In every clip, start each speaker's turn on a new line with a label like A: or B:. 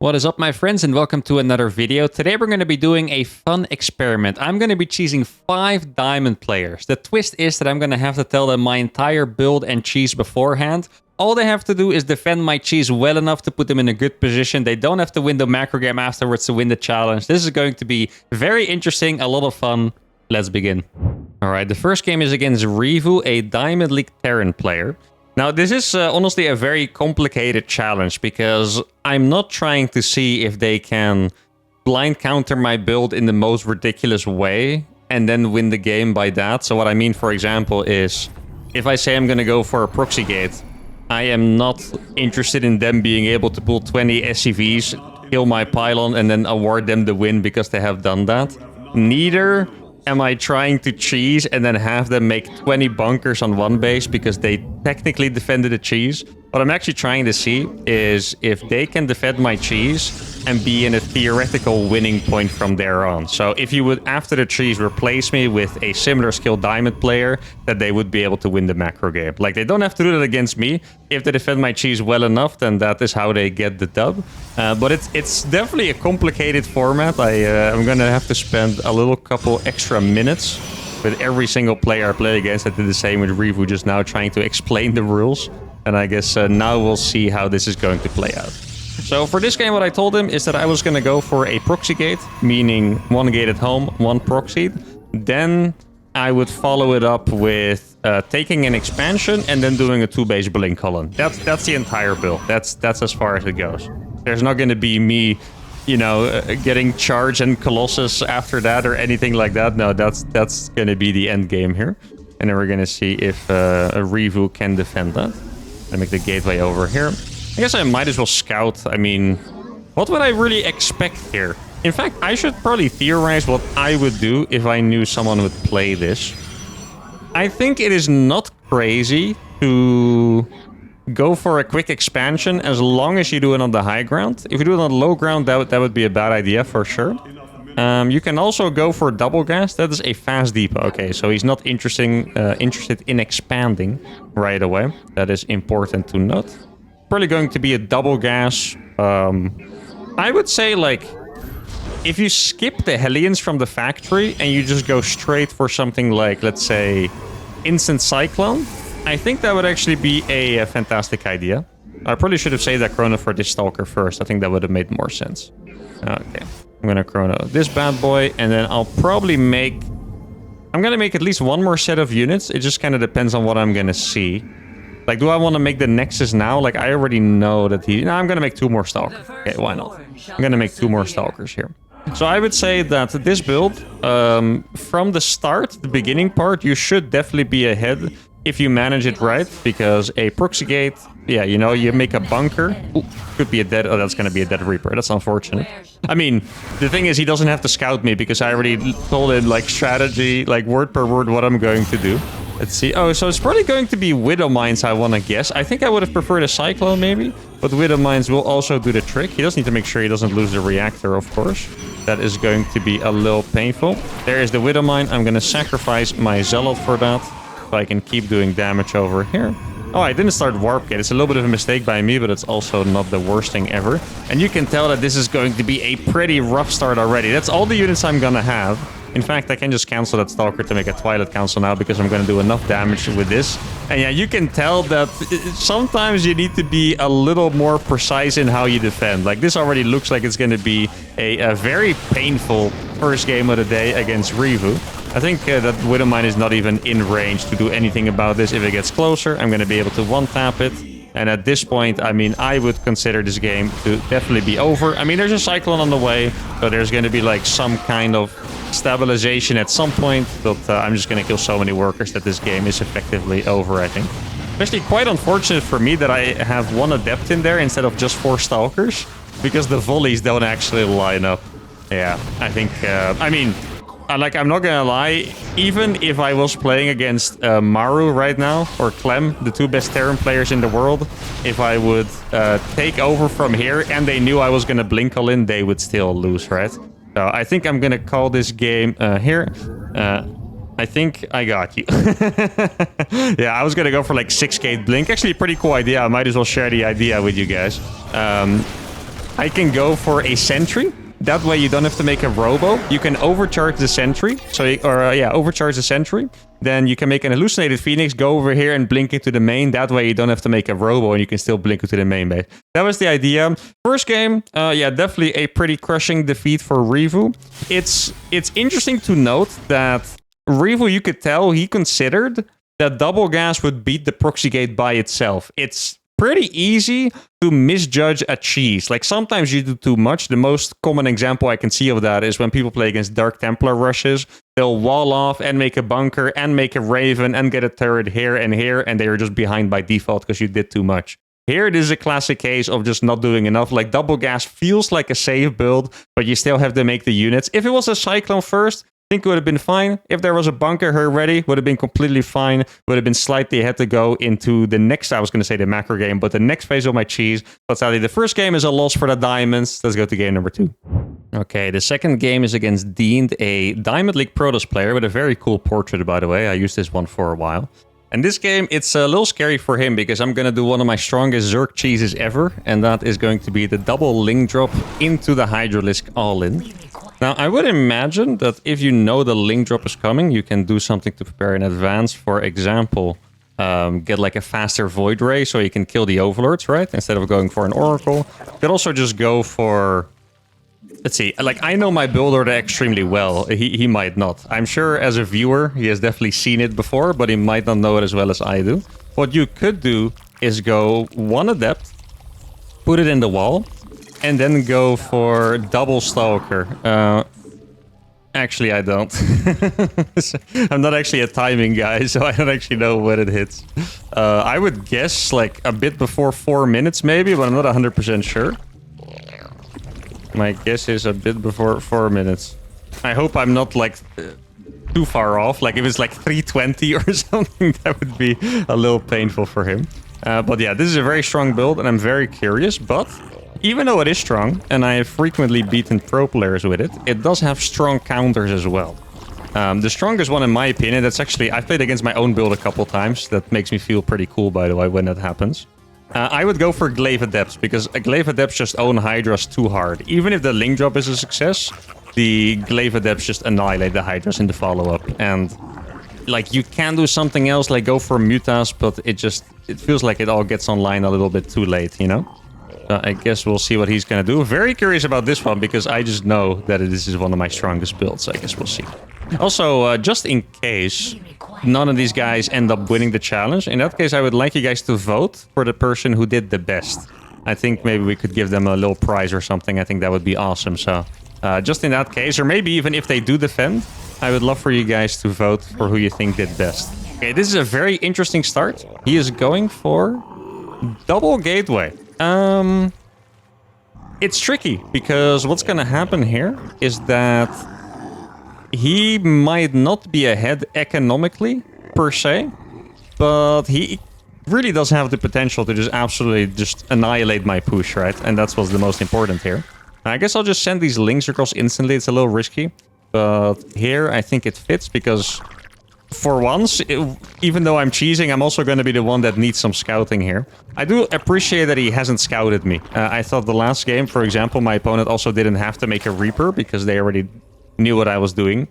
A: What is up, my friends, and welcome to another video. Today we're going to be doing a fun experiment. I'm going to be choosing 5 diamond players. The twist is that I'm going to have to tell them my entire build and cheese beforehand. All they have to do is defend my cheese well enough to put them in a good position. They don't have to win the macro game afterwards to win the challenge. This is going to be very interesting, a lot of fun. Let's begin. All right, the first game is against Revu, a Diamond League Terran player. Now, this is honestly a very complicated challenge because I'm not trying to see if they can blind counter my build in the most ridiculous way and then win the game by that. So what I mean, for example, is if I say I'm going to go for a proxy gate, I am not interested in them being able to pull 20 SCVs, kill my pylon, and then award them the win because they have done that. Neither am I trying to cheese and then have them make 20 bunkers on one base because they technically defended the cheese. What I'm actually trying to see is if they can defend my cheese and be in a theoretical winning point from there on. So if you would, after the cheese, replace me with a similar skill diamond player, that they would be able to win the macro game. Like, they don't have to do that against me. If they defend my cheese well enough, then that is how they get the dub. But it's definitely a complicated format. I'm going to have to spend a little couple extra minutes with every single player I play against. I did the same with Revu just now, trying to explain the rules. And I guess now we'll see how this is going to play out. So for this game, what I told him is that I was going to go for a proxy gate, meaning 1 gate at home, 1 proxied. Then I would follow it up with taking an expansion and then doing a 2-base blink column. That's the entire build. That's as far as it goes. There's not going to be me, you know, getting charge and Colossus after that or anything like that. No, that's going to be the end game here. And then we're going to see if a Revu can defend that. I make the gateway over here. I guess I might as well scout. I mean, what would I really expect here? In fact, I should probably theorize what I would do if I knew someone would play this. I think it is not crazy to go for a quick expansion as long as you do it on the high ground. If you do it on the low ground, that would be a bad idea for sure. You can also go for double gas. That is a fast depot. Okay, so he's not interested in expanding right away. That is important to note. Probably going to be a double gas. I would say, like, if you skip the Hellions from the factory and you just go straight for something like, let's say, instant cyclone, I think that would actually be a fantastic idea. I probably should have saved that chrono for this stalker first. I think that would have made more sense. Okay. I'm gonna chrono this bad boy, and then I'll probably make... I'm gonna make at least 1 more set of units. It just kind of depends on what I'm gonna see. Like, do I want to make the Nexus now? Like, I already know that he... No, I'm gonna make 2 more Stalkers. Okay, why not? I'm gonna make 2 more Stalkers here. So I would say that this build, from the start, the beginning part, you should definitely be ahead if you manage it right, because a proxy gate, yeah, you know, you make a bunker. Ooh, could be a dead... Oh, that's going to be a dead Reaper. That's unfortunate. I mean, the thing is, he doesn't have to scout me because I already told him, like, strategy, like, word per word what I'm going to do. Let's see. Oh, so it's probably going to be Widow Mines, I want to guess. I think I would have preferred a Cyclone, maybe. But Widow Mines will also do the trick. He does need to make sure he doesn't lose the reactor, of course. That is going to be a little painful. There is the Widow Mine. I'm going to sacrifice my Zealot for that, so I can keep doing damage over here. Oh, I didn't start Warp Gate. It's a little bit of a mistake by me, but it's also not the worst thing ever. And you can tell that this is going to be a pretty rough start already. That's all the units I'm gonna have. In fact, I can just cancel that Stalker to make a Twilight Council now because I'm gonna do enough damage with this. And yeah, you can tell that sometimes you need to be a little more precise in how you defend. Like, this already looks like it's gonna be a very painful first game of the day against Revu. I think that Widowmine is not even in range to do anything about this. If it gets closer, I'm going to be able to one-tap it. And at this point, I mean, I would consider this game to definitely be over. I mean, there's a Cyclone on the way, so there's going to be like some kind of stabilization at some point. But I'm just going to kill so many workers that this game is effectively over, I think. Especially quite unfortunate for me that I have 1 Adept in there instead of just 4 Stalkers, because the volleys don't actually line up. Yeah, I think, I mean... Like, I'm not gonna lie, even if I was playing against Maru right now, or Clem, the 2 best Terran players in the world, if I would take over from here and they knew I was gonna blink all in, they would still lose, right? So I think I'm gonna call this game here. I think I got you. Yeah, I was gonna go for like 6 gate blink. Actually, a pretty cool idea. I might as well share the idea with you guys. I can go for a sentry. That way you don't have to make a robo. You can overcharge the sentry. Overcharge the sentry. Then you can make an hallucinated phoenix, go over here and blink it to the main. That way you don't have to make a robo and you can still blink it to the main base. That was the idea. First game, definitely a pretty crushing defeat for Revu. It's interesting to note that Revu, you could tell he considered that double gas would beat the proxy gate by itself. It's pretty easy to misjudge a cheese. Like sometimes you do too much. The most common example I can see of that is when people play against Dark Templar rushes. They'll wall off and make a bunker and make a Raven and get a turret here, and they're just behind by default because you did too much. Here it is a classic case of just not doing enough. Like double gas feels like a safe build, but you still have to make the units. If it was a Cyclone first, I think it would have been fine. If there was a bunker here ready, would have been completely fine. Would have been slightly had to go into the next, I was going to say the macro game, but the next phase of my cheese. But sadly, the first game is a loss for the diamonds. Let's go to game number 2. Okay, the second game is against Dean, a Diamond League Protoss player with a very cool portrait, by the way. I used this one for a while. And this game, it's a little scary for him because I'm going to do one of my strongest Zerg cheeses ever. And that is going to be the double link drop into the Hydralisk all-in. Now, I would imagine that if you know the link drop is coming, you can do something to prepare in advance. For example, get like a faster Void Ray so you can kill the Overlords, right? Instead of going for an Oracle. You could also just go for... Let's see, like I know my build order extremely well. He might not. I'm sure as a viewer, he has definitely seen it before, but he might not know it as well as I do. What you could do is go one Adept, put it in the wall, and then go for double Stalker. Actually, I don't. I'm not actually a timing guy, so I don't actually know when it hits. I would guess like a bit before 4 minutes maybe, but I'm not 100% sure. My guess is a bit before 4 minutes. I hope I'm not like too far off. Like if it's like 3:20 or something, that would be a little painful for him. But yeah, this is a very strong build and I'm very curious. But even though it is strong and I have frequently beaten pro players with it, it does have strong counters as well. The strongest one in my opinion, that's actually, I've played against my own build a couple times. That makes me feel pretty cool, by the way, when that happens. I would go for Glaive Adepts, because Glaive Adepts just own Hydras too hard. Even if the link drop is a success, the Glaive Adepts just annihilate the Hydras in the follow-up. And, like, you can do something else, like go for Mutas, but it feels like it all gets online a little bit too late, you know? I guess we'll see what he's gonna do. Very curious about this one, because I just know that this is one of my strongest builds, so I guess we'll see. Also, just in case none of these guys end up winning the challenge, in that case, I would like you guys to vote for the person who did the best. I think maybe we could give them a little prize or something. I think that would be awesome. So, just in that case, or maybe even if they do defend, I would love for you guys to vote for who you think did best. Okay, this is a very interesting start. He is going for double gateway. It's tricky, because what's gonna happen here is that he might not be ahead economically, per se, but he really does have the potential to just absolutely just annihilate my push, right? And that's what's the most important here. I guess I'll just send these links across instantly. It's a little risky, but here I think it fits, because for once, even though I'm cheesing, I'm also going to be the one that needs some scouting here. I do appreciate that he hasn't scouted me. I thought the last game, for example, my opponent also didn't have to make a Reaper because they already knew what I was doing.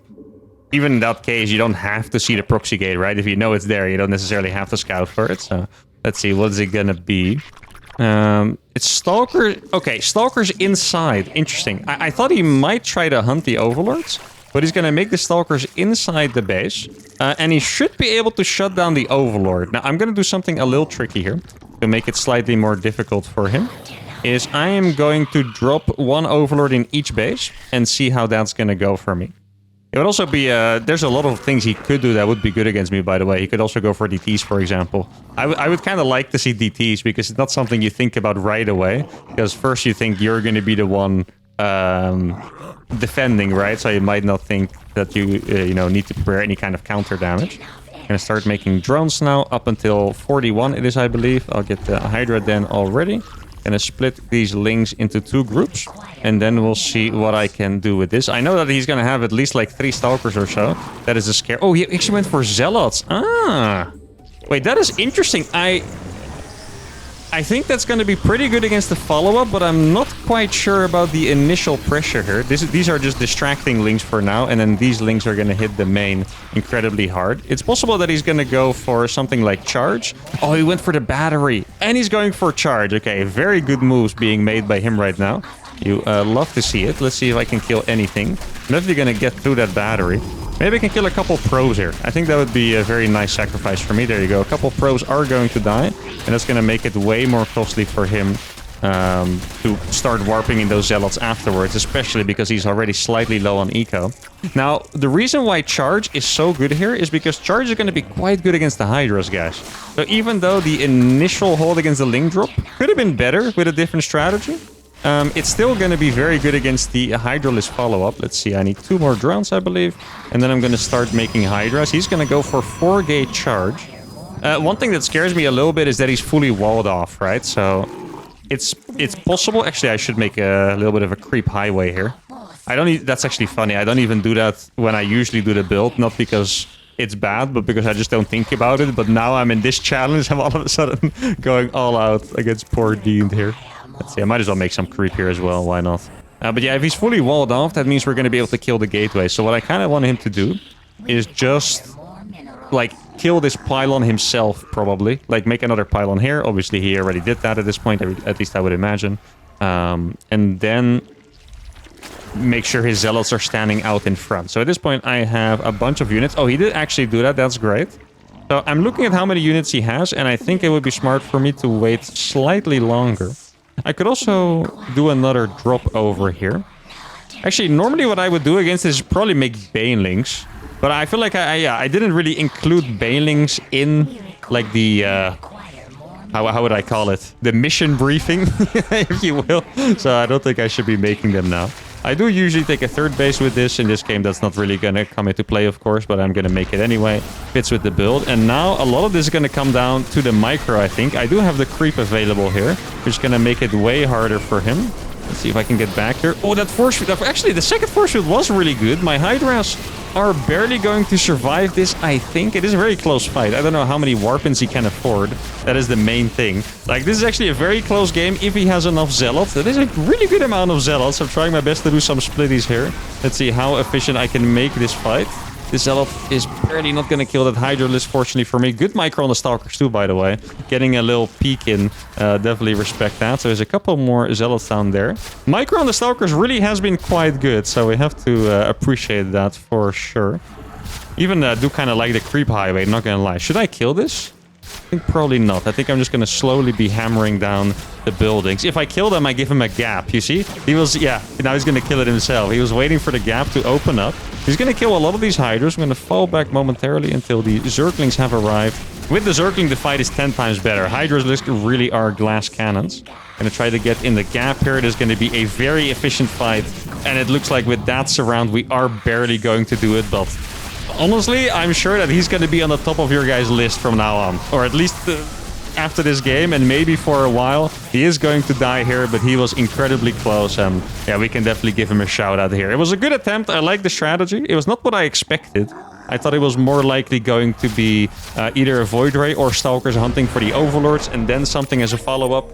A: Even in that case, you don't have to see the proxy gate, right? If you know it's there, you don't necessarily have to scout for it. So let's see, what is it going to be? It's Stalker. Okay, Stalker's inside. Interesting. I thought he might try to hunt the Overlords. But he's going to make the Stalkers inside the base. And he should be able to shut down the Overlord. Now, I'm going to do something a little tricky here. To make it slightly more difficult for him. Is I am going to drop one Overlord in each base. And see how that's going to go for me. It would also be... there's a lot of things he could do that would be good against me, by the way. He could also go for DTs, for example. I would kind of like to see DTs. Because it's not something you think about right away. Because first you think you're going to be the one... defending, right? So you might not think that you need to prepare any kind of counter damage. I'm gonna start making drones now up until 41 it is, I believe. I'll get the Hydra then already. Gonna split these links into 2 groups, and then we'll see what I can do with this. I know that he's gonna have at least like 3 Stalkers or so. That is a scare. Oh, he actually went for Zealots. Ah, wait, that is interesting. I think that's going to be pretty good against the follow-up, but I'm not quite sure about the initial pressure here. These are just distracting links for now, and then these links are going to hit the main incredibly hard. It's possible that he's going to go for something like charge. Oh, he went for the battery, and he's going for charge. Okay, very good moves being made by him right now. You love to see it. Let's see if I can kill anything. I'm definitely going to get through that battery. Maybe I can kill a couple pros here. I think that would be a very nice sacrifice for me. There you go. A couple pros are going to die. And that's going to make it way more costly for him to start warping in those zealots afterwards. Especially because he's already slightly low on eco. Now, the reason why charge is so good here is because charge is going to be quite good against the Hydras, guys. So even though the initial hold against the link drop could have been better with a different strategy, it's still going to be very good against the Hydralisk follow-up. Let's see, I need 2 more drones, I believe. And then I'm going to start making Hydras. He's going to go for 4-gate charge. One thing that scares me a little bit is that he's fully walled off, right? So it's possible. Actually, I should make a little bit of a creep highway here. That's actually funny. I don't even do that when I usually do the build. Not because it's bad, but because I just don't think about it. But now I'm in this challenge. I'm all of a sudden going all out against poor Dean here. Let's see, I might as well make some creep here as well. Why not? But yeah, if he's fully walled off, that means we're going to be able to kill the gateway. So what I kind of want him to do is just, like, kill this pylon himself, probably. Like, make another pylon here. Obviously, he already did that at this point, at least I would imagine. And then make sure his zealots are standing out in front. So at this point, I have a bunch of units. Oh, he did actually do that. That's great. So I'm looking at how many units he has, and I think it would be smart for me to wait slightly longer. I could also do another drop over here. Actually, normally what I would do against this is probably make banelings. But I feel like I didn't really include banelings in, like, the... how would I call it? The mission briefing, if you will. So I don't think I should be making them now. I do usually take a 3rd base with this. In this game, that's not really going to come into play, of course, but I'm going to make it anyway. Fits with the build. And now a lot of this is going to come down to the micro, I think. I do have the creep available here, which is going to make it way harder for him. Let's see if I can get back here. Oh, that force field. Actually, the second force field was really good. My Hydras are barely going to survive this, I think. It is a very close fight. I don't know how many warpins he can afford. That is the main thing. Like, this is actually a very close game if he has enough zealots. That is a really good amount of zealots. I'm trying my best to do some splitties here. Let's see how efficient I can make this fight. This zealot is barely not going to kill that Hydralisk, fortunately for me. Good micro on the Stalkers too, by the way. Getting a little peek in. Definitely respect that. So there's a couple more zealots down there. Micro on the Stalkers really has been quite good. So we have to appreciate that for sure. Even do kind of like the creep highway, not going to lie. Should I kill this? I think probably not. I think I'm just going to slowly be hammering down the buildings. If I kill them, I give him a gap. You see? He was, yeah, now he's going to kill it himself. He was waiting for the gap to open up. He's going to kill a lot of these Hydras. I'm going to fall back momentarily until the Zerglings have arrived. With the Zergling, the fight is 10 times better. Hydras really are glass cannons. I'm going to try to get in the gap here. It is going to be a very efficient fight. And it looks like with that surround, we are barely going to do it, but... honestly, I'm sure that he's going to be on the top of your guys' list from now on. Or at least after this game, and maybe for a while. He is going to die here, but he was incredibly close. And yeah, we can definitely give him a shout out here. It was a good attempt. I like the strategy. It was not what I expected. I thought it was more likely going to be either a Void Ray or Stalkers hunting for the Overlords, and then something as a follow-up.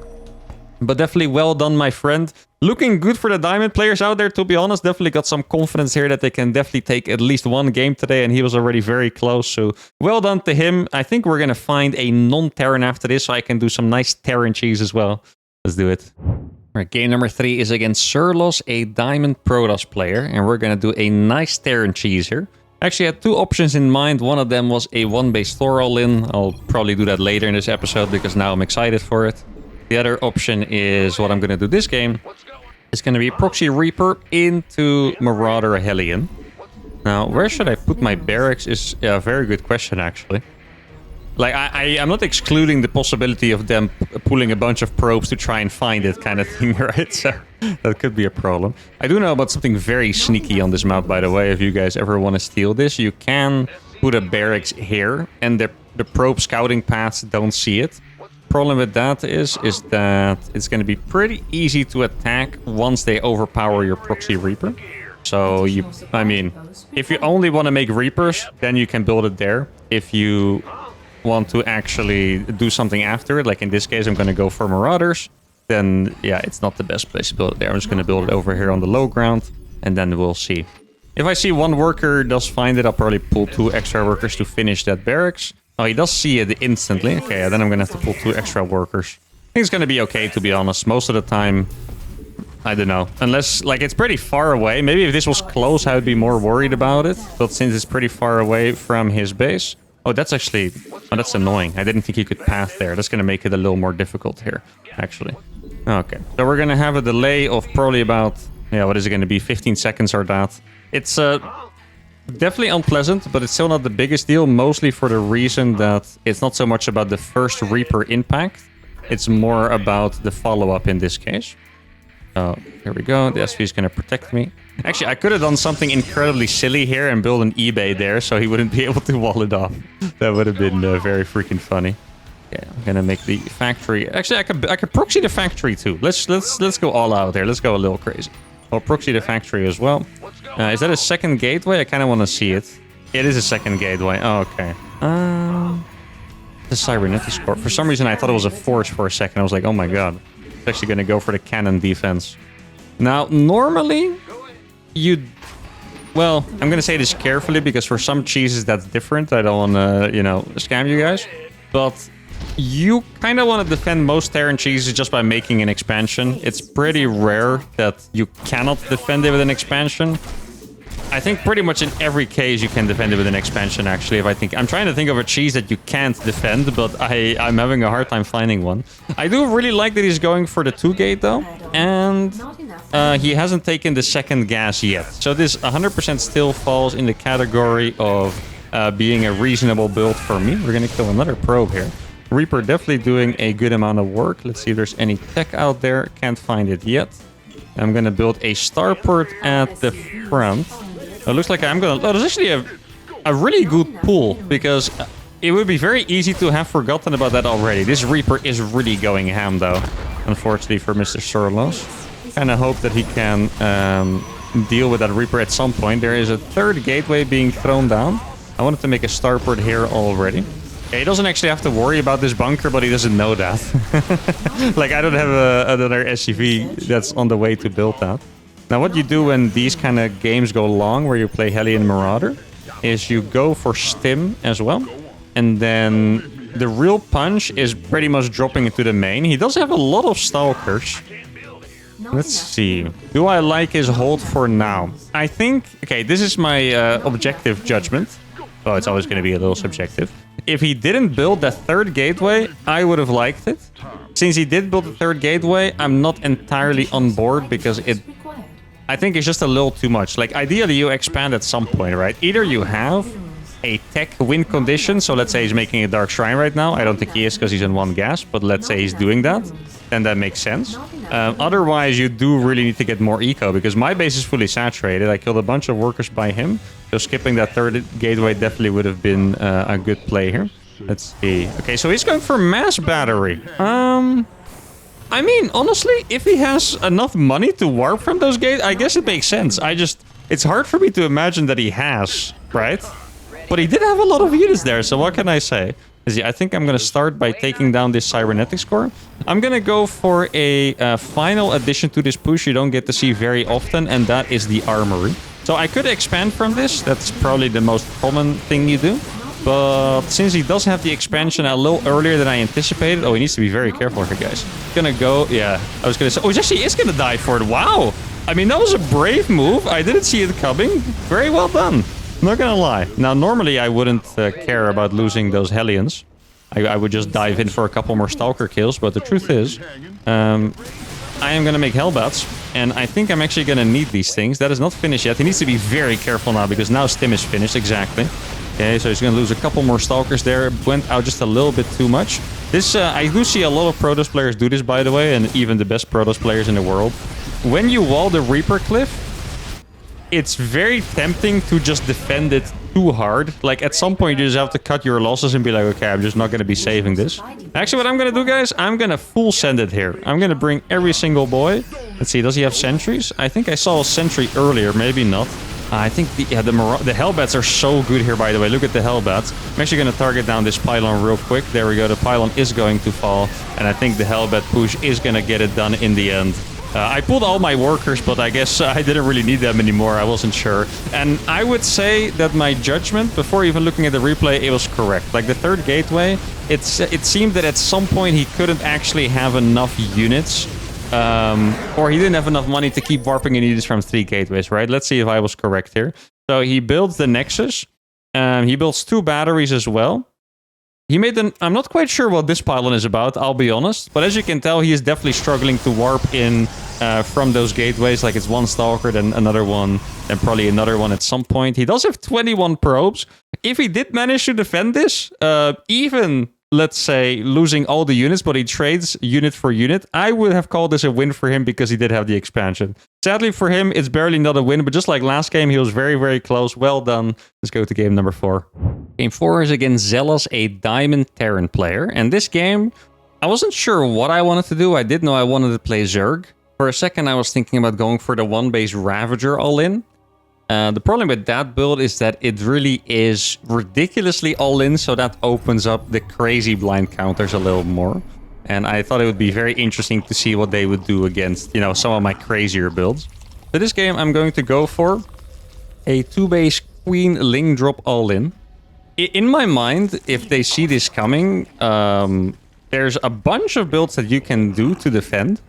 A: But definitely well done, my friend. Looking good for the Diamond players out there, to be honest. Definitely got some confidence here that they can definitely take at least one game today. And he was already very close. So well done to him. I think we're going to find a non-Terran after this, so I can do some nice Terran cheese as well. Let's do it. All right, game number 3 is against Surlos, a Diamond Protoss player. And we're going to do a nice Terran cheese here. Actually, I had 2 options in mind. One of them was a 1-base Thorol-in. I'll probably do that later in this episode because now I'm excited for it. The other option is what I'm going to do this game. It's going to be Proxy Reaper into Marauder Hellion. Now, where should I put my barracks is a very good question, actually. Like, I'm not excluding the possibility of them pulling a bunch of probes to try and find it kind of thing, right? So that could be a problem. I do know about something very sneaky on this map, by the way. If you guys ever want to steal this, you can put a barracks here, and the probe scouting paths don't see it. Problem with that is that it's going to be pretty easy to attack once they overpower your Proxy Reaper. So I mean, if you only want to make Reapers, then you can build it there. If you want to actually do something after it, like in this case, I'm going to go for Marauders, then yeah, it's not the best place to build it there. I'm just going to build it over here on the low ground, and then we'll see. If I see one worker does find it, I'll probably pull 2 extra workers to finish that barracks. Oh, he does see it instantly. Okay, yeah, then I'm going to have to pull 2 extra workers. I think it's going to be okay, to be honest. Most of the time, I don't know. Unless, like, it's pretty far away. Maybe if this was close, I would be more worried about it. But since it's pretty far away from his base... Oh, that's actually... Oh, that's annoying. I didn't think he could path there. That's going to make it a little more difficult here, actually. Okay. So we're going to have a delay of probably about... Yeah, what is it going to be? 15 seconds or that. It's definitely unpleasant, but it's still not the biggest deal. Mostly for the reason that it's not so much about the first Reaper impact. It's more about the follow-up in this case. Oh, here we go. The SV is going to protect me. Actually, I could have done something incredibly silly here and build an eBay there so he wouldn't be able to wall it off. That would have been very freaking funny. Okay, I'm going to make the factory... Actually, I could proxy the factory too. Let's go all out there. Let's go a little crazy. I'll proxy the factory as well. Is that a second gateway? I kind of want to see it. It is a second gateway. Oh, okay. The cybernetics core. For some reason, I thought it was a forge for a second. I was like, oh my god. It's actually going to go for the cannon defense. Now, normally, you'd... Well, I'm going to say this carefully because for some cheeses that's different. I don't want to, you know, scam you guys. But you kind of want to defend most Terran cheeses just by making an expansion. It's pretty rare that you cannot defend it with an expansion. I think pretty much in every case you can defend it with an expansion, actually. I'm trying to think of a cheese that you can't defend, but I'm having a hard time finding one. I do really like that he's going for the 2-gate, though. And he hasn't taken the second gas yet. So this 100% still falls in the category of being a reasonable build for me. We're going to kill another probe here. Reaper definitely doing a good amount of work. Let's see if there's any tech out there. Can't find it yet. I'm going to build a starport at the front. It looks like I'm going to... Oh, there's actually a really good pool, because it would be very easy to have forgotten about that already. This Reaper is really going ham, though, unfortunately for Mr. Sorlos. Kind of hope that he can deal with that Reaper at some point. There is a 3rd gateway being thrown down. I wanted to make a starport here already. Okay, he doesn't actually have to worry about this bunker, but he doesn't know that. Like, I don't have another SCV that's on the way to build that. Now, what you do when these kind of games go long, where you play Hellion Marauder, is you go for Stim as well. And then the real punch is pretty much dropping into the main. He does have a lot of Stalkers. Let's see. Do I like his hold for now? I think... Okay, this is my objective judgment. Well, it's always going to be a little subjective. If he didn't build that 3rd gateway, I would have liked it. Since he did build the 3rd gateway, I'm not entirely on board because I think it's just a little too much. Like, ideally, you expand at some point, right? Either you have a tech win condition, so let's say he's making a Dark Shrine right now. I don't think he is because he's in 1 gas, but let's say he's doing that. Then that makes sense. Otherwise, you do really need to get more eco, because my base is fully saturated. I killed a bunch of workers by him, so skipping that 3rd gateway definitely would have been a good play here. Let's see. Okay, so he's going for mass battery. I mean, honestly, if he has enough money to warp from those gates, I guess it makes sense. It's hard for me to imagine that he has, right? But he did have a lot of units there, so what can I say? I think I'm going to start by taking down this cybernetics core. I'm going to go for a final addition to this push you don't get to see very often, and that is the armory. So I could expand from this. That's probably the most common thing you do. But since he does have the expansion a little earlier than I anticipated... Oh, he needs to be very careful here, guys. Gonna go... Yeah, I was gonna say... Oh, he actually is gonna die for it. Wow! I mean, that was a brave move. I didn't see it coming. Very well done. Not gonna lie. Now, normally I wouldn't care about losing those Hellions. I would just dive in for a couple more Stalker kills. But the truth is... I am gonna make Hellbats. And I think I'm actually gonna need these things. That is not finished yet. He needs to be very careful now, because now Stim is finished. Exactly. Okay, so he's going to lose a couple more Stalkers there. Went out just a little bit too much. This, I do see a lot of Protoss players do this, by the way, and even the best Protoss players in the world. When you wall the Reaper Cliff, it's very tempting to just defend it too hard. Like, at some point, you just have to cut your losses and be like, okay, I'm just not going to be saving this. Actually, what I'm going to do, guys, I'm going to full send it here. I'm going to bring every single boy. Let's see, does he have sentries? I think I saw a sentry earlier, maybe not. I think the Hellbats are so good here, by the way. Look at the Hellbats. I'm actually going to target down this pylon real quick. There we go. The pylon is going to fall. And I think the Hellbat push is going to get it done in the end. I pulled all my workers, but I guess I didn't really need them anymore. I wasn't sure. And I would say that my judgment, before even looking at the replay, it was correct. Like the third gateway, it seemed that at some point he couldn't actually have enough units. Or he didn't have enough money to keep warping in units from 3 gateways, right? Let's see if I was correct here. So he builds the Nexus. He builds 2 batteries as well. He made an... I'm not quite sure what this pylon is about, I'll be honest. But as you can tell, he is definitely struggling to warp in from those gateways. Like it's one Stalker, then another one, then probably another one at some point. He does have 21 probes. If he did manage to defend this, even... let's say, losing all the units, but he trades unit for unit, I would have called this a win for him because he did have the expansion. Sadly for him, it's barely not a win, but just like last game, he was very, very close. Well done. Let's go to game number 4. Game 4 is against Zealous, a Diamond Terran player. And this game, I wasn't sure what I wanted to do. I did know I wanted to play Zerg. For a second, I was thinking about going for the 1-base Ravager all-in. The problem with that build is that it really is ridiculously all-in, so that opens up the crazy blind counters a little more. And I thought it would be very interesting to see what they would do against, you know, some of my crazier builds. For this game, I'm going to go for a 2-base Queen Ling drop all-in. In my mind, if they see this coming, there's a bunch of builds that you can do to defend.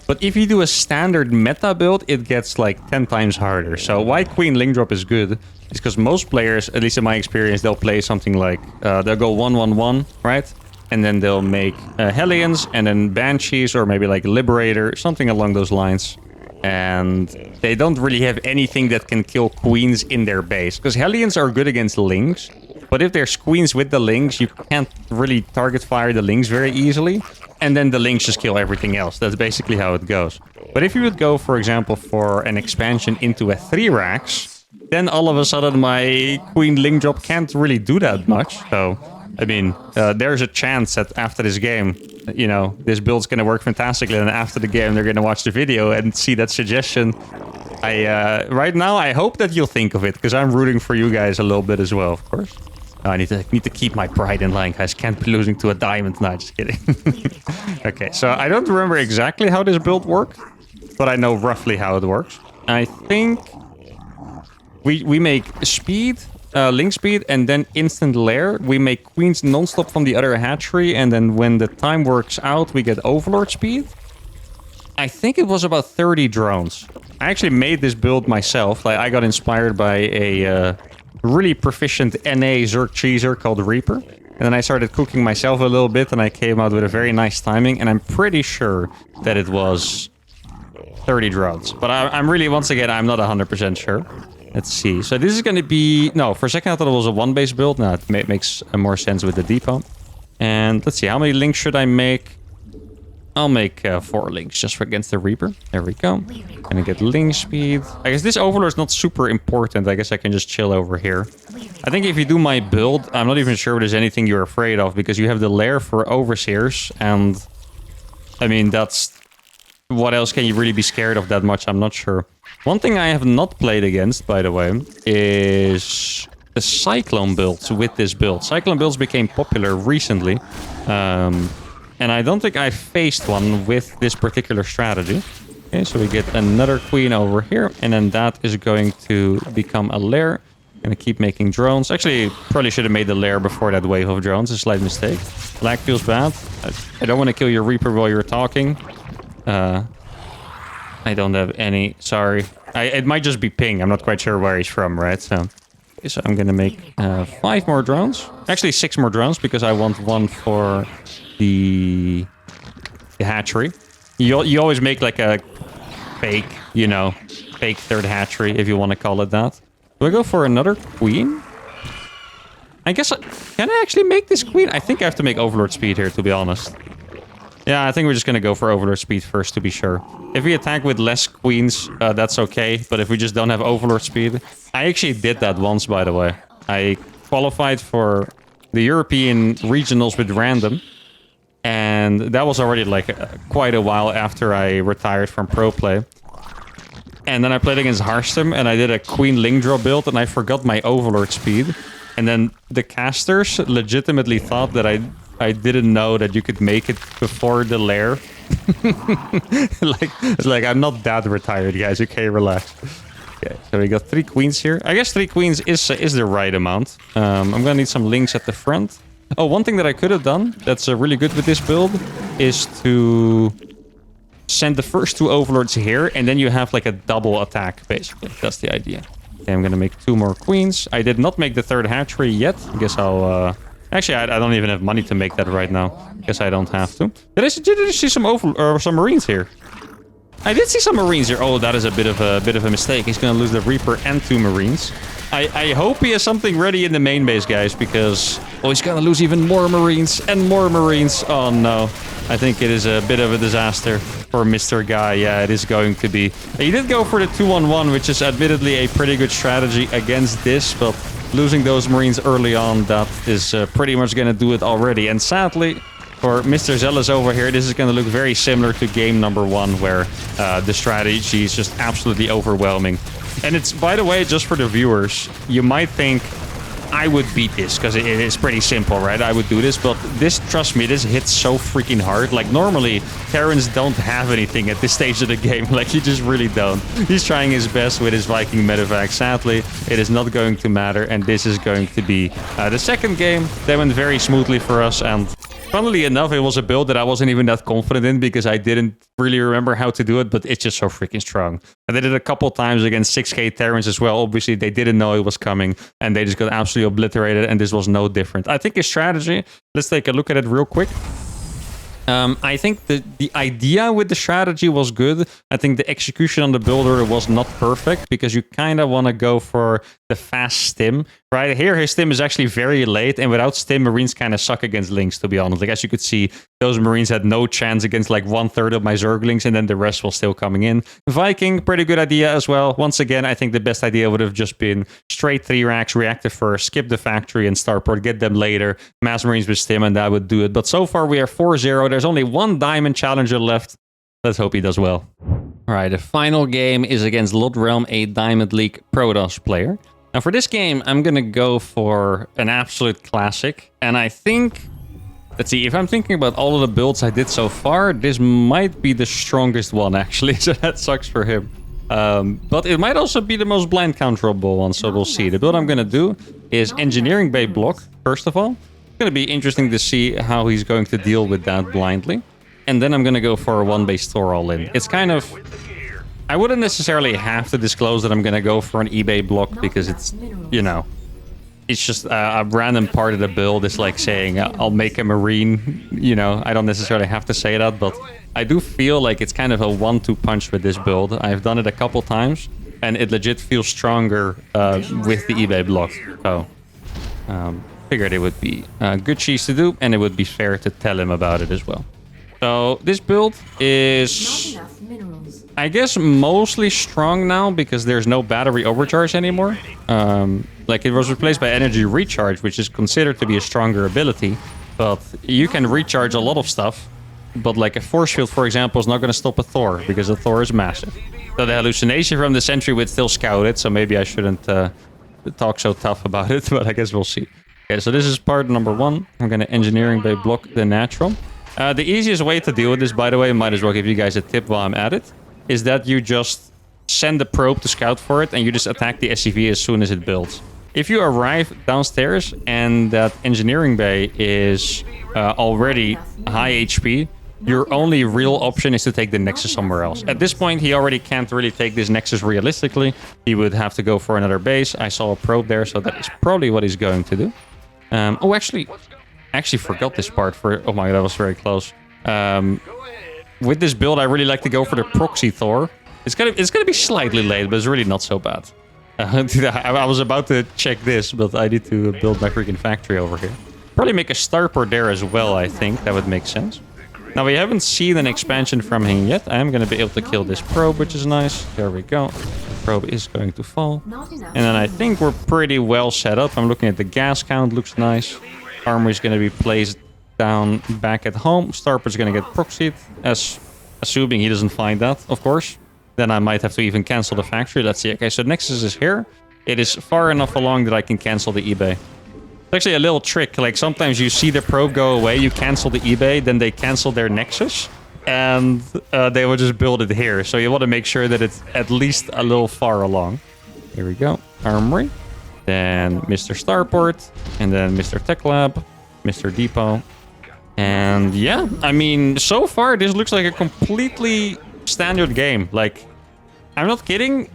A: But if you do a standard meta build, it gets like 10 times harder. So why Queen Ling drop is good is because most players, at least in my experience, they'll play something like, they'll go 1-1-1, right? And then they'll make Hellions and then Banshees or maybe like Liberator, something along those lines. And they don't really have anything that can kill Queens in their base. Because Hellions are good against Lings. But if there's Queens with the Lings, you can't really target fire the Lings very easily. And then the Lings just kill everything else. That's basically how it goes. But if you would go, for example, for an expansion into a 3-Rax, then all of a sudden my Queen Ling drop can't really do that much. So, I mean, there's a chance that after this game, you know, this build's going to work fantastically. And after the game, they're going to watch the video and see that suggestion. Right now, I hope that you'll think of it, because I'm rooting for you guys a little bit as well, of course. I need to keep my pride in line, guys. Can't be losing to a diamond. No, just kidding. Okay, so I don't remember exactly how this build worked, but I know roughly how it works. I think we make speed, link speed, and then instant lair. We make queens non-stop from the other hatchery, and then when the time works out, we get overlord speed. I think it was about 30 drones. I actually made this build myself. Like, I got inspired by a... really proficient NA Zerg cheeser called Reaper. And then I started cooking myself a little bit and I came out with a very nice timing. And I'm pretty sure that it was 30 drones. But I'm really, once again, I'm not 100% sure. Let's see. So this is going to be... No, for a second I thought it was a 1-base build. No, it makes more sense with the depot. And let's see, how many links should I make? I'll make 4 links just for against the Reaper. There we go. Gonna get link speed. I guess this overlord is not super important. I guess I can just chill over here. I think if you do my build, I'm not even sure there's anything you're afraid of, because you have the lair for overseers, and I mean, that's... What else can you really be scared of that much? I'm not sure. One thing I have not played against, by the way, is the Cyclone builds with this build. Cyclone builds became popular recently. And I don't think I faced one with this particular strategy. Okay, so we get another queen over here. And then that is going to become a lair. Gonna keep making drones. Actually, probably should have made the lair before that wave of drones. A slight mistake. Black feels bad. I don't want to kill your Reaper while you're talking. I don't have any. Sorry. It might just be ping. I'm not quite sure where he's from, right? So I'm gonna make 5 more drones. Actually, 6 more drones, because I want one for... the hatchery. You always make like a fake, you know, fake third hatchery, if you want to call it that. Do I go for another queen? I guess can I actually make this queen? I think I have to make overlord speed here, to be honest. Yeah, I think we're just gonna go for overlord speed first, to be sure. If we attack with less queens, that's okay. But if we just don't have overlord speed... I actually did that once, by the way. I qualified for the European regionals with random. And that was already like quite a while after I retired from pro play. And then I played against Harstem, and I did a Queen Ling draw build, and I forgot my Overlord speed. And then the casters legitimately thought that I didn't know that you could make it before the lair. It's like, I'm not that retired, guys. Okay, relax. Okay, so we got 3 queens here. I guess 3 queens is the right amount. I'm gonna need some links at the front. Oh, one thing that I could have done that's really good with this build is to send the first 2 overlords here, and then you have like a double attack, basically. That's the idea. Okay, I'm gonna make 2 more queens. I did not make the 3rd hatchery yet. I guess I'll... Actually, I don't even have money to make that right now. Guess I don't have to. Did I see some marines here? I did see some marines here. Oh, that is a bit of a mistake. He's gonna lose the Reaper and 2 marines. I hope he has something ready in the main base, guys, because he's gonna lose even more marines and more marines. Oh no, I think it is a bit of a disaster for Mr. Guy. Yeah, it is going to be. He did go for the 2-1-1, which is admittedly a pretty good strategy against this, but losing those marines early on, that is pretty much gonna do it already. And sadly, for Mr. Zealous over here, this is going to look very similar to game number 1, where the strategy is just absolutely overwhelming. And it's, by the way, just for the viewers, you might think I would beat this because it is pretty simple, right? I would do this, but this, trust me, this hits so freaking hard. Like, normally, Terrans don't have anything at this stage of the game. Like, you just really don't. He's trying his best with his Viking medevac. Sadly, it is not going to matter, and this is going to be the second game. That went very smoothly for us, and funnily enough, it was a build that I wasn't even that confident in because I didn't really remember how to do it, but it's just so freaking strong. I did it a couple times against 6k Terrans as well. Obviously, they didn't know it was coming, and they just got absolutely obliterated, and this was no different. I think his strategy, let's take a look at it real quick. I think the idea with the strategy was good. I think the execution on the builder was not perfect because you kind of want to go for the fast stim. Right here, his stim is actually very late, and without stim, Marines kind of suck against Lynx, to be honest. Like, as you could see, those Marines had no chance against like 1/3 of my Zerglings, and then the rest was still coming in. Viking, pretty good idea as well. Once again, I think the best idea would have just been straight 3 racks, reactive first, skip the factory and starport, get them later, mass Marines with stim, and that would do it. But so far, we are 4-0. There's only 1 diamond challenger left. Let's hope he does well. All right, the final game is against Lot Realm, a Diamond League Protoss player. Now for this game, I'm going to go for an absolute classic. And I think, let's see, if I'm thinking about all of the builds I did so far, this might be the strongest one, actually. So that sucks for him. But it might also be the most blind counterable one, so we'll see. The build I'm going to do is Engineering Bay block, first of all. It's going to be interesting to see how he's going to deal with that blindly. And then I'm going to go for a 1-base Thor all-in. It's kind of... I wouldn't necessarily have to disclose that I'm going to go for an eBay block because it's, you know, it's just a random part of the build. It's like saying, I'll make a Marine, you know, I don't necessarily have to say that, but I do feel like it's kind of a 1-2 punch with this build. I've done it a couple times, and it legit feels stronger with the eBay block. So, figured it would be good cheese to do, and it would be fair to tell him about it as well. So, this build is... I guess mostly strong now because there's no battery overcharge anymore. Like, it was replaced by energy recharge, which is considered to be a stronger ability. But you can recharge a lot of stuff. But like a force field, for example, is not going to stop a Thor because the Thor is massive. So the hallucination from the sentry would still scout it. So maybe I shouldn't talk so tough about it, but I guess we'll see. Okay, so this is part number 1. I'm going to Engineering Bay block the natural. The easiest way to deal with this, by the way, might as well give you guys a tip while I'm at it, is that you just send the probe to scout for it and you just attack the SCV as soon as it builds. If you arrive downstairs and that engineering bay is already high HP, your only real option is to take the Nexus somewhere else. At this point, he already can't really take this Nexus realistically. He would have to go for another base. I saw a probe there, so that is probably what he's going to do. I actually forgot this part for... Oh my god, that was very close. With this build, I really like to go for the proxy Thor. It's gonna be slightly late, but it's really not so bad. I was about to check this, but I need to build my freaking factory over here. Probably make a starport there as well, I think. That would make sense. Now, we haven't seen an expansion from him yet. I am going to be able to kill this probe, which is nice. There we go. The probe is going to fall. And then I think we're pretty well set up. I'm looking at the gas count. Looks nice. Armor is going to be placed down back at home. Starport's going to get proxied, assuming he doesn't find that, of course. then I might have to even cancel the factory. Let's see. Okay, so Nexus is here. It is far enough along that I can cancel the eBay. It's actually a little trick. Like sometimes you see the probe go away, you cancel the eBay, then they cancel their Nexus, and they will just build it here. So you want to make sure that it's at least a little far along. Here we go. Armory. Then Mr. Starport. And then Mr. Tech Lab. Mr. Depot. And yeah, I mean, so far this looks like a completely standard game. Like, I'm not kidding.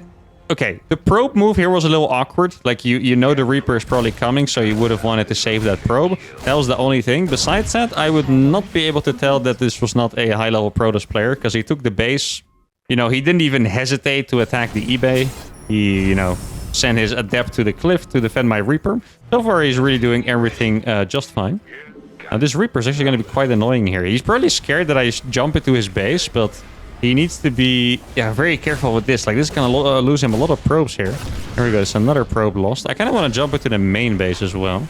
A: Okay, the probe move here was a little awkward. Like, you know the Reaper is probably coming, so you would have wanted to save that probe. That was the only thing. Besides that, I would not be able to tell that this was not a high-level Protoss player, because he took the base. You know, he didn't even hesitate to attack the eBay. He, you know, sent his Adept to the cliff to defend my Reaper. So far, he's really doing everything just fine. Now, this Reaper is actually going to be quite annoying here. He's probably scared that I jump into his base, but he needs to be very careful with this. Like, this is going to lose him a lot of probes here. There we go. There's another probe lost. I kind of want to jump into the main base as well.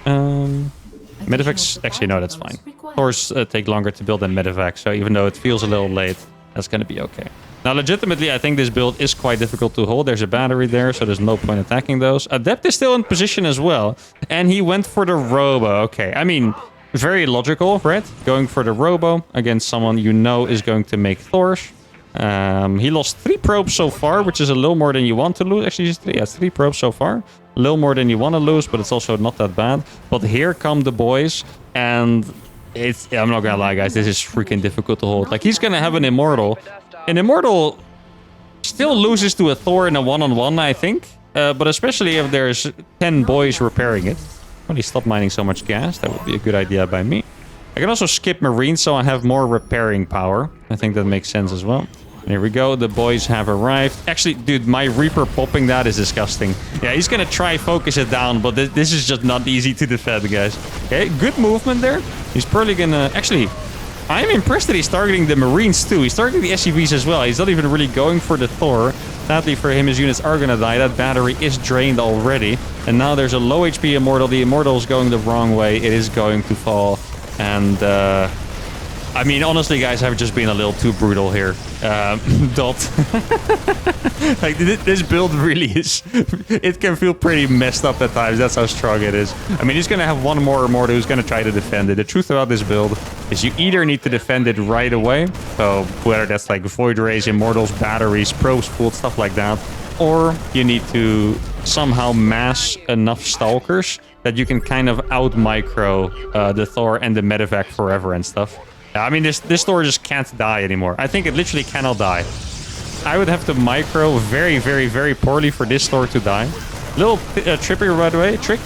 A: Medivacs, actually, no, that's fine. Thors take longer to build than Medivac, so even though it feels a little late, that's going to be okay. Now, legitimately, I think this build is quite difficult to hold. There's a battery there, so there's no point attacking those. Adept is still in position as well, and he went for the Robo. Okay, I mean, very logical, right? Going for the Robo against someone you know is going to make Thors. He lost 3 probes so far, which is a little more than you want to lose. Actually, just 3 probes so far. A little more than you want to lose, but it's also not that bad. But here come the boys, and I'm not gonna lie, guys, this is freaking difficult to hold. Like, he's gonna have an Immortal. An Immortal still loses to a Thor in a one-on-one, I think. But especially if there's 10 boys repairing it. Well, he stopped mining so much gas. That would be a good idea by me. I can also skip Marine, so I have more repairing power. I think that makes sense as well. Here we go. The boys have arrived. Actually, dude, my Reaper popping that is disgusting. Yeah, he's gonna try focus it down, but this is just not easy to defend, guys. Okay, good movement there. He's probably gonna... Actually, I'm impressed that he's targeting the Marines too. He's targeting the SCVs as well. He's not even really going for the Thor. Sadly for him, his units are gonna die. That battery is drained already. And now there's a low HP Immortal. The Immortal is going the wrong way. It is going to fall. And, I mean, honestly, guys, I've just been a little too brutal here. Dot. Like, this build really is... It can feel pretty messed up at times. That's how strong it is. I mean, he's going to have one more Immortal who's going to try to defend it. The truth about this build is you either need to defend it right away. So, whether that's like Void Rays, Immortals, batteries, probes, pooled, stuff like that. Or you need to somehow mass enough Stalkers that you can kind of out-micro the Thor and the Medivac forever and stuff. I mean, this Thor just can't die anymore. I think it literally cannot die. I would have to micro very, very, very poorly for this Thor to die. Little trippy, by the way, trick.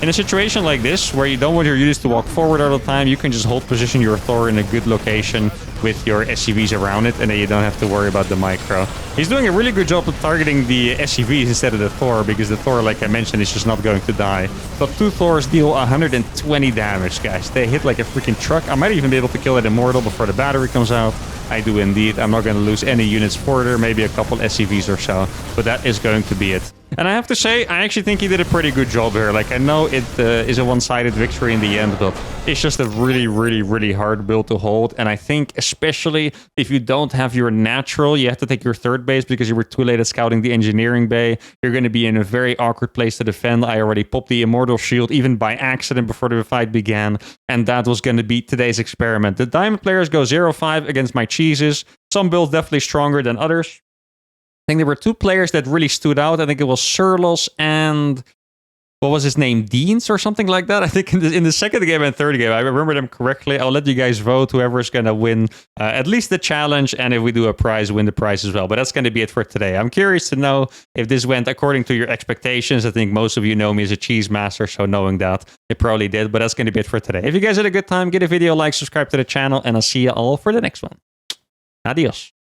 A: In a situation like this, where you don't want your units to walk forward all the time, you can just hold position your Thor in a good location with your SCVs around it, and then you don't have to worry about the micro. He's doing a really good job of targeting the SCVs instead of the Thor, because the Thor, like I mentioned, is just not going to die. But 2 Thors deal 120 damage, guys. They hit like a freaking truck. I might even be able to kill that Immortal before the battery comes out. I do indeed. I'm not going to lose any units further, maybe a couple SCVs or so, but that is going to be it. And I have to say, I actually think he did a pretty good job here. Like, I know it is a one-sided victory in the end, but it's just a really, really, really hard build to hold. And I think, especially if you don't have your natural, you have to take your third base because you were too late at scouting the engineering bay. You're going to be in a very awkward place to defend. I already popped the Immortal Shield, even by accident, before the fight began. And that was going to be today's experiment. The Diamond players go 0-5 against my cheeses. Some builds definitely stronger than others. I think there were 2 players that really stood out. I think it was Surlos and... What was his name? Deans or something like that? I think in the second game and third game, I remember them correctly. I'll let you guys vote whoever is going to win at least the challenge. And if we do a prize, win the prize as well. But that's going to be it for today. I'm curious to know if this went according to your expectations. I think most of you know me as a cheese master. So knowing that, it probably did. But that's going to be it for today. If you guys had a good time, give a video a like, subscribe to the channel. And I'll see you all for the next one. Adios.